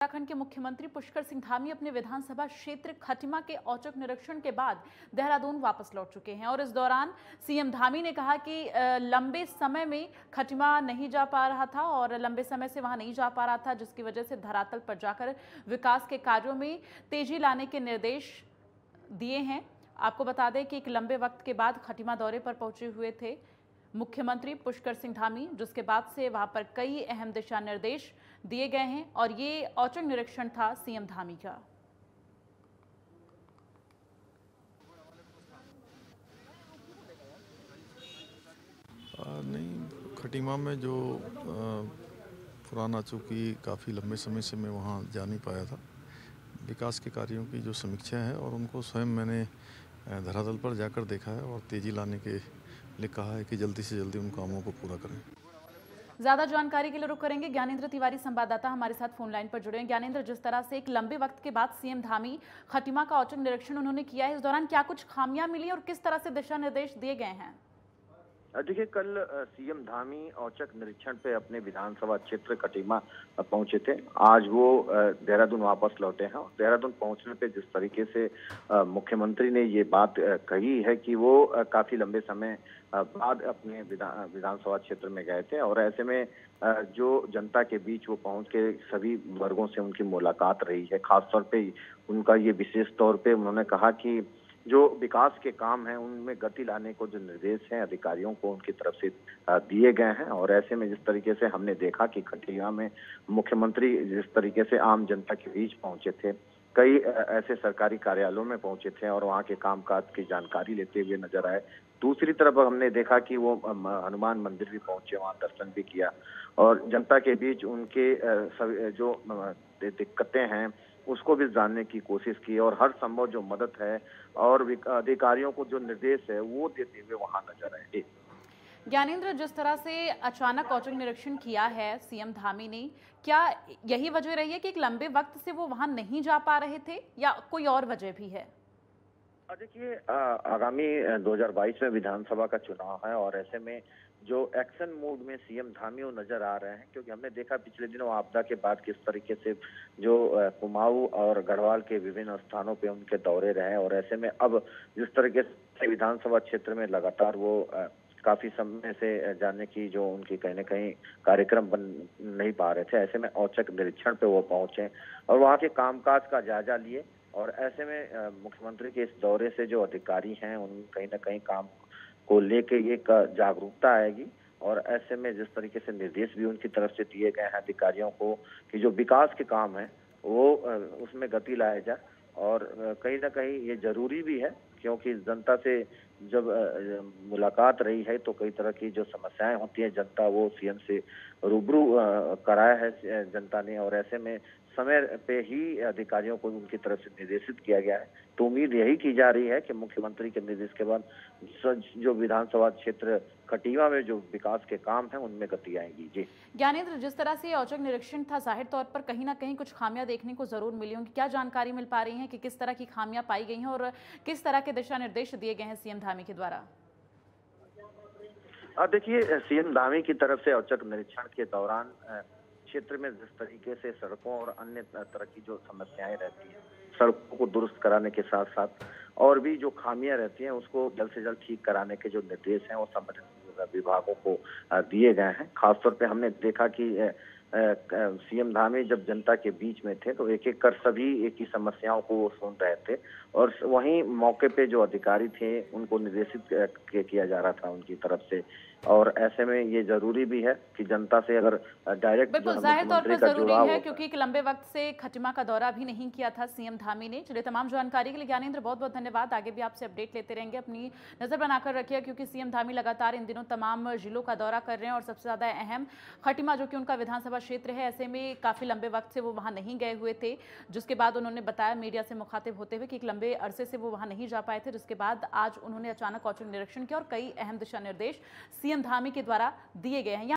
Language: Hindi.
उत्तराखंड के मुख्यमंत्री पुष्कर सिंह धामी अपने विधानसभा क्षेत्र खटिमा के औचक निरीक्षण के बाद देहरादून वापस लौट चुके हैं और इस दौरान सीएम धामी ने कहा कि लंबे समय में खटिमा नहीं जा पा रहा था और लंबे समय से वहां नहीं जा पा रहा था, जिसकी वजह से धरातल पर जाकर विकास के कार्यों में तेजी लाने के निर्देश दिए हैं। आपको बता दें कि एक लंबे वक्त के बाद खटिमा दौरे पर पहुंचे हुए थे मुख्यमंत्री पुष्कर सिंह धामी, जिसके बाद से वहां पर कई अहम दिशा निर्देश दिए गए हैं और ये औचक निरीक्षण था सीएम धामी का। नहीं, खटिमा में जो पुराना, चूँकि काफ़ी लंबे समय से मैं वहाँ जा नहीं पाया था, विकास के कार्यों की जो समीक्षा है और उनको स्वयं मैंने धरातल पर जाकर देखा है और तेज़ी लाने के लिए कहा है कि जल्दी से जल्दी उन कामों को पूरा करें। ज्यादा जानकारी के लिए रुक करेंगे ज्ञानेंद्र तिवारी, संवाददाता हमारे साथ फोन लाइन पर जुड़े हैं। ज्ञानेंद्र, जिस तरह से एक लंबे वक्त के बाद सीएम धामी खटिमा का औचक निरीक्षण उन्होंने किया है, इस दौरान क्या कुछ खामियां मिली और किस तरह से दिशा निर्देश दिए गए हैं? देखिए, कल सीएम धामी औचक निरीक्षण पे अपने विधानसभा क्षेत्र खटिमा पहुंचे थे। आज वो देहरादून वापस लौटे हैं और देहरादून पहुंचने पे जिस तरीके से मुख्यमंत्री ने ये बात कही है कि वो काफी लंबे समय बाद अपने विधानसभा क्षेत्र में गए थे और ऐसे में जो जनता के बीच वो पहुंच के सभी वर्गों से उनकी मुलाकात रही है। खासतौर पे उनका ये विशेष तौर पे उन्होंने कहा कि जो विकास के काम हैं उनमें गति लाने को जो निर्देश हैं अधिकारियों को उनकी तरफ से दिए गए हैं। और ऐसे में जिस तरीके से हमने देखा कि खटिमा में मुख्यमंत्री जिस तरीके से आम जनता के बीच पहुंचे थे, कई ऐसे सरकारी कार्यालयों में पहुंचे थे और वहां के कामकाज की जानकारी लेते हुए नजर आए। दूसरी तरफ हमने देखा कि वो हनुमान मंदिर भी पहुंचे, वहां दर्शन भी किया और जनता के बीच उनके जो दिक्कतें हैं उसको भी जानने की कोशिश की और हर संभव जो मदद है और अधिकारियों को जो निर्देश है वो देते हुए वहां नजर आए। ज्ञानेंद्र, जिस तरह से अचानक औचक निरीक्षण किया है सीएम धामी ने, क्या यही वजह रही है कि एक लंबे वक्त से वो वहां नहीं जा पा रहे थे या कोई और वजह भी है? देखिए, आगामी 2022 में विधानसभा का चुनाव है और ऐसे में जो एक्शन मोड में सीएम धामी वो नजर आ रहे हैं, क्योंकि हमने देखा पिछले दिनों आपदा के बाद किस तरीके से जो कुमाऊं और गढ़वाल के विभिन्न स्थानों पे उनके दौरे रहे और ऐसे में अब जिस तरीके से विधानसभा क्षेत्र में लगातार वो काफी समय से जाने की जो उनकी कहीं न कहीं कार्यक्रम बन नहीं पा रहे थे, ऐसे में औचक निरीक्षण पे वो पहुंचे और वहाँ के कामकाज का जायजा लिए और ऐसे में मुख्यमंत्री के इस दौरे से जो अधिकारी हैं उन कहीं न कहीं काम को लेके एक जागरूकता आएगी और ऐसे में जिस तरीके से निर्देश भी उनकी तरफ से दिए गए हैं अधिकारियों को कि जो विकास के काम है वो उसमें गति लाया जाए और कहीं ना कहीं ये जरूरी भी है, क्योंकि जनता से जब मुलाकात रही है तो कई तरह की जो समस्याएं होती हैं जनता वो सीएम से रूबरू कराया है जनता ने और ऐसे में समय पे ही अधिकारियों को उनकी तरफ से निर्देशित किया गया है। तो उम्मीद यही की जा रही है कि मुख्यमंत्री के निर्देश के बाद जो विधानसभा क्षेत्र खटिमा में जो विकास के काम हैं उनमें गति आएगी। जी ज्ञानेंद्र, जिस तरह से औचक निरीक्षण था, जाहिर तौर पर कहीं ना कहीं कुछ खामियां देखने को जरूर मिली होंगी। क्या जानकारी मिल पा रही है कि किस तरह की खामियां पाई गई हैं और किस तरह के दिशा निर्देश दिए गए हैं सीएम धामी के द्वारा? देखिए, सीएम धामी की तरफ से औचक निरीक्षण के दौरान क्षेत्र में जिस तरीके से सड़कों और अन्य तरह की जो समस्याएं रहती हैं, सड़कों को दुरुस्त कराने के साथ साथ और भी जो खामियां रहती हैं उसको जल्द से जल्द ठीक कराने के जो निर्देश हैं वो संबंधित विभागों को दिए गए हैं। खासतौर पे हमने देखा कि सीएम धामी जब जनता के बीच में थे तो एक एक कर सभी एक ही समस्याओं को वो सुन रहे थे और वहीं मौके पे जो अधिकारी थे उनको निर्देशित किया जा रहा था उनकी तरफ से और ऐसे में ये जरूरी भी है कि जनता से अगर डायरेक्ट बिल्कुल जाहिर तौर पर जरूरी है, क्योंकि एक लंबे वक्त से खटिमा का दौरा भी नहीं किया था सीएम धामी ने। चलिए, तमाम जानकारी के लिए ज्ञानेंद्र बहुत बहुत धन्यवाद। आगे भी आपसे अपडेट लेते रहेंगे, अपनी नजर बनाकर रखिए, क्योंकि सीएम धामी लगातार इन दिनों तमाम जिलों का दौरा कर रहे हैं और सबसे ज्यादा अहम खटिमा जो कि उनका विधानसभा क्षेत्र है, ऐसे में काफी लंबे वक्त से वो वहां नहीं गए हुए थे, जिसके बाद उन्होंने बताया मीडिया से मुखातिब होते हुए कि एक लंबे अरसे से वो वहां नहीं जा पाए थे, जिसके बाद आज उन्होंने अचानक औचक निरीक्षण किया और कई अहम दिशा निर्देश सीएम धामी के द्वारा दिए गए हैं।